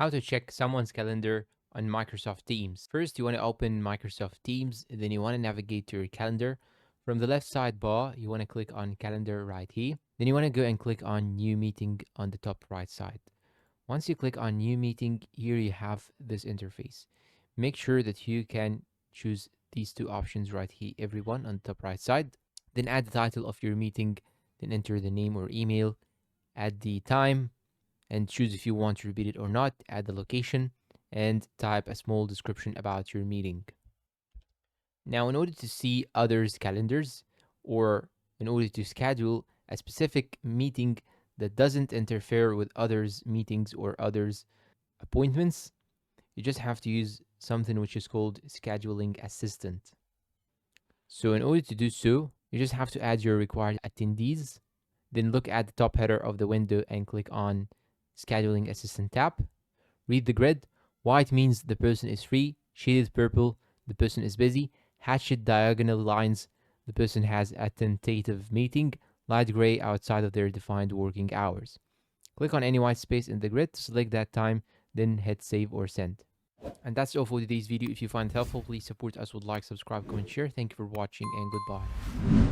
How to check someone's calendar on Microsoft Teams. First, you want to open Microsoft Teams, then you want to navigate to your calendar. From the left sidebar, you want to click on calendar right here. Then you want to go and click on new meeting on the top right side. Once you click on new meeting, here you have this interface. Make sure that you can choose these two options right here, everyone on the top right side. Then add the title of your meeting, then enter the name or email, add the time, and choose if you want to repeat it or not, add the location, and type a small description about your meeting. Now, in order to see others' calendars, or in order to schedule a specific meeting that doesn't interfere with others' meetings or others' appointments, you just have to use something which is called Scheduling Assistant. So, in order to do so, you just have to add your required attendees, then look at the top header of the window and click on Scheduling Assistant tab. Read the grid. White means the person is free, shaded purple, the person is busy, hatched diagonal lines, the person has a tentative meeting, light gray outside of their defined working hours. Click on any white space in the grid to select that time, then hit save or send. And that's all for today's video. If you find it helpful, please support us with like, subscribe, comment, share. Thank you for watching and goodbye.